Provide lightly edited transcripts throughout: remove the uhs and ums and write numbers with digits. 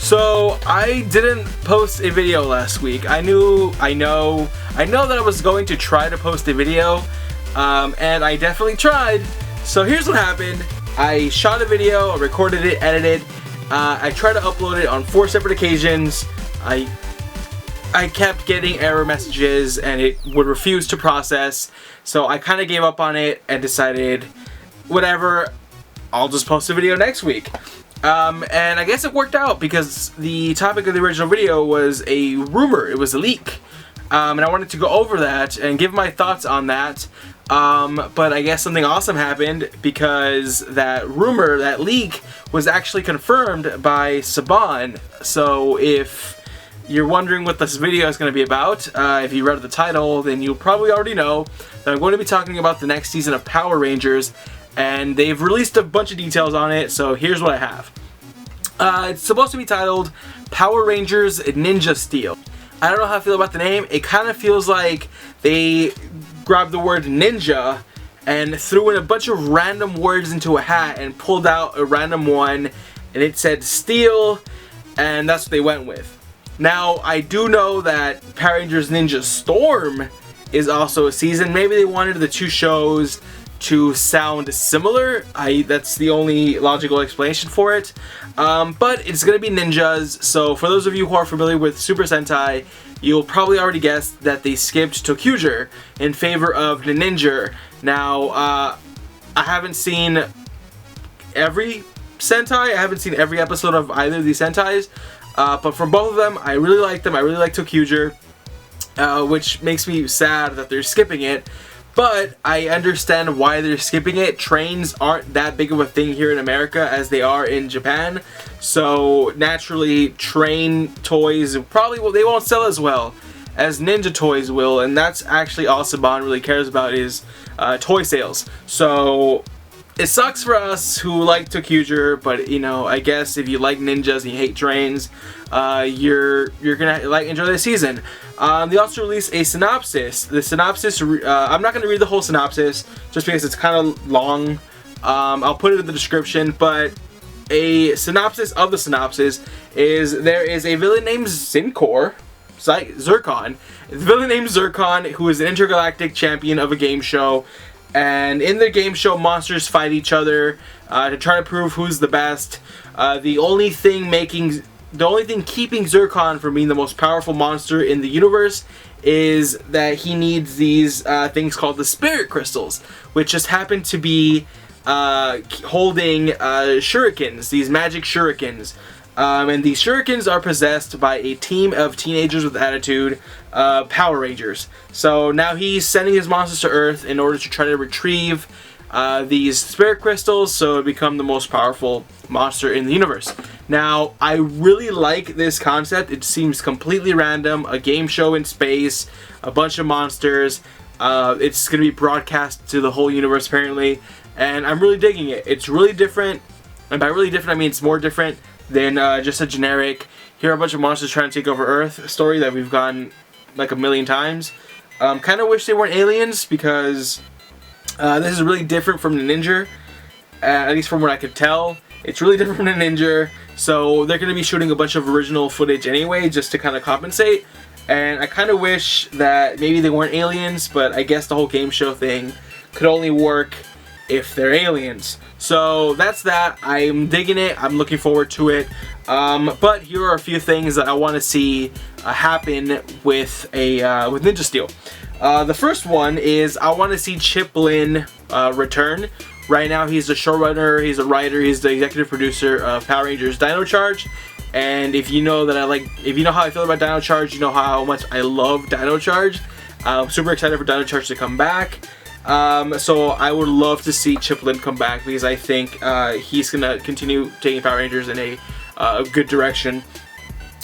So I didn't post a video last week. I know that I was going to try to post a video, and I definitely tried. So here's what happened. I shot a video, I recorded it, edited. I tried to upload it on 4 separate occasions. I kept getting error messages and it would refuse to process. So I kind of gave up on it and decided, whatever, I'll just post a video next week. And I guess it worked out because the topic of the original video was a rumor, it was a leak. And I wanted to go over that and give my thoughts on that. But I guess something awesome happened because that rumor, that leak, was actually confirmed by Saban. So if you're wondering what this video is going to be about, if you read the title, then you'll probably already know that I'm going to be talking about the next season of Power Rangers. And they've released a bunch of details on it, so here's what I have. It's supposed to be titled Power Rangers Ninja Steel. I don't know how I feel about the name. It kind of feels like they grabbed the word ninja and threw in a bunch of random words into a hat and pulled out a random one, and it said steel, and that's what they went with. Now, I do know that Power Rangers Ninja Storm is also a season. Maybe they wanted the two shows to sound similar. That's the only logical explanation for it. But it's going to be ninjas, so for those of you who are familiar with Super Sentai, you'll probably already guess that they skipped Tokyuger in favor of Ninja. Now, I haven't seen every Sentai, I haven't seen every episode of either of these Sentais, but from both of them, I really like them. I really like Tokyuger, which makes me sad that they're skipping it. But I understand why they're skipping it. Trains aren't that big of a thing here in America as they are in Japan. So naturally, train toys probably they won't sell as well as ninja toys will. And that's actually all Saban really cares about is toy sales. So it sucks for us who like Tokyuger, but you know, I guess if you like ninjas and you hate trains, you're gonna enjoy this season. They also released a synopsis. The synopsis, I'm not gonna read the whole synopsis just because it's kind of long. I'll put it in the description, but a synopsis of the synopsis is there is a villain named Zircon. The villain named Zircon, who is an intergalactic champion of a game show. And in the game show, monsters fight each other to try to prove who's the best. The only thing keeping Zircon from being the most powerful monster in the universe is that he needs these things called the spirit crystals, which just happen to be holding shurikens, these magic shurikens. And these shurikens are possessed by a team of teenagers with attitude, Power Rangers. So now he's sending his monsters to Earth in order to try to retrieve these spirit crystals so to become the most powerful monster in the universe. Now, I really like this concept. It seems completely random. A game show in space, a bunch of monsters. It's going to be broadcast to the whole universe apparently. And I'm really digging it. It's really different. And by really different, I mean it's more different than just a generic, here are a bunch of monsters trying to take over Earth story that we've gotten like a million times. Kind of wish they weren't aliens because this is really different from the Ninja, at least from what I could tell. It's really different from the Ninja, so they're going to be shooting a bunch of original footage anyway just to kind of compensate. And I kind of wish that maybe they weren't aliens, but I guess the whole game show thing could only work if they're aliens. So that's that. I'm digging it. I'm looking forward to it. But here are a few things that I want to see happen with Ninja Steel. The first one is I want to see Chip Lin return. Right now he's the showrunner, he's a writer, he's the executive producer of Power Rangers Dino Charge. And if you know if you know how I feel about Dino Charge, you know how much I love Dino Charge. I'm super excited for Dino Charge to come back. So I would love to see Chip Lin come back because I think he's gonna continue taking Power Rangers in a good direction.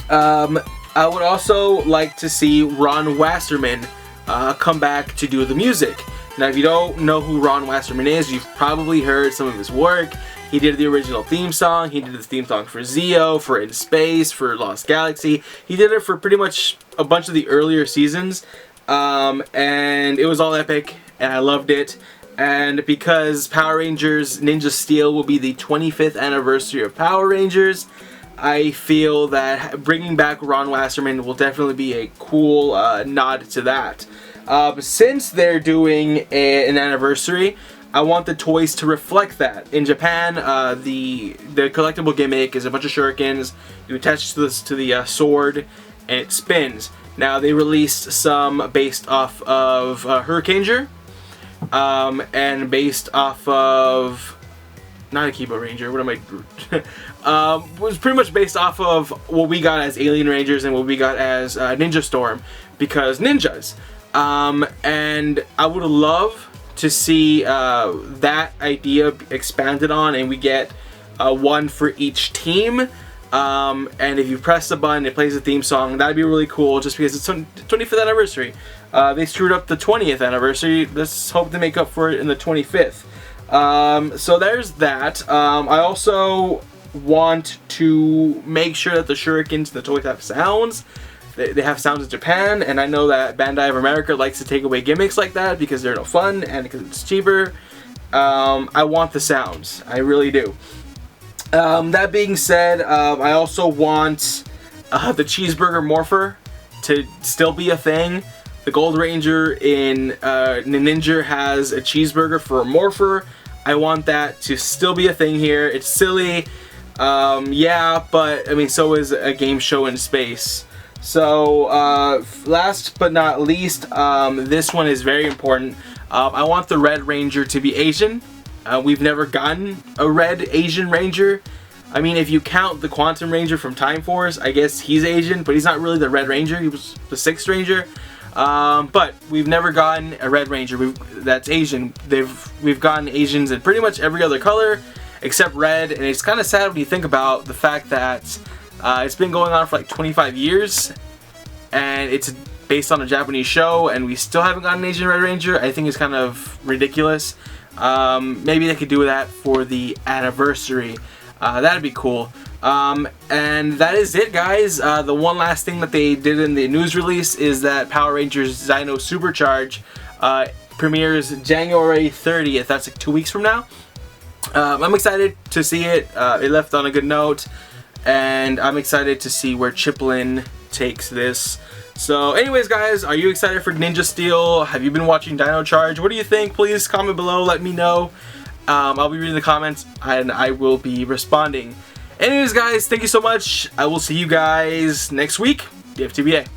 I would also like to see Ron Wasserman come back to do the music. Now, if you don't know who Ron Wasserman is, you've probably heard some of his work. He did the original theme song. He did the theme song for Zeo, for In Space, for Lost Galaxy. He did it for pretty much a bunch of the earlier seasons. And it was all epic, and I loved it. And because Power Rangers Ninja Steel will be the 25th anniversary of Power Rangers, I feel that bringing back Ron Wasserman will definitely be a cool nod to that. Since they're doing an anniversary, I want the toys to reflect that. In Japan, the collectible gimmick is a bunch of shurikens. You attach this to the sword, and it spins. Now they released some based off of Hurricaneger, and based off of not Akiba Ranger. What am I? Was pretty much based off of what we got as Alien Rangers and what we got as Ninja Storm, because ninjas. And I would love to see that idea expanded on, and we get one for each team. And if you press the button, it plays the theme song. That'd be really cool, just because it's 25th anniversary. They screwed up the 20th anniversary. Let's hope they make up for it in the 25th. So there's that. I also want to make sure that the shurikens, the toys have sounds. They have sounds in Japan, and I know that Bandai of America likes to take away gimmicks like that because they're no fun and because it's cheaper. I want the sounds. I really do. That being said, I also want the cheeseburger morpher to still be a thing. The Gold Ranger in Ninja has a cheeseburger for a morpher. I want that to still be a thing here. It's silly, yeah, but I mean, so is a game show in space. So, last but not least, this one is very important. I want the Red Ranger to be Asian. We've never gotten a red Asian Ranger. I mean, if you count the Quantum Ranger from Time Force, I guess he's Asian, but he's not really the Red Ranger. He was the 6th Ranger. But we've never gotten a Red Ranger that's Asian. We've gotten Asians in pretty much every other color except red, and it's kind of sad when you think about the fact that it's been going on for like 25 years, and it's based on a Japanese show, and we still haven't gotten an Asian Red Ranger. I think it's kind of ridiculous. Maybe they could do that for the anniversary. That'd be cool. And that is it, guys. The one last thing that they did in the news release is that Power Rangers Dino Supercharge premieres January 30th. That's like 2 weeks from now. I'm excited to see it. It left on a good note, and I'm excited to see where Chiplin takes this. So anyways, guys, are you excited for Ninja Steel? Have you been watching Dino Charge? What do you think? Please comment below, let me know. I'll be reading the comments, and I will be responding. Anyways, guys, thank you so much. I will see you guys next week. DFTBA.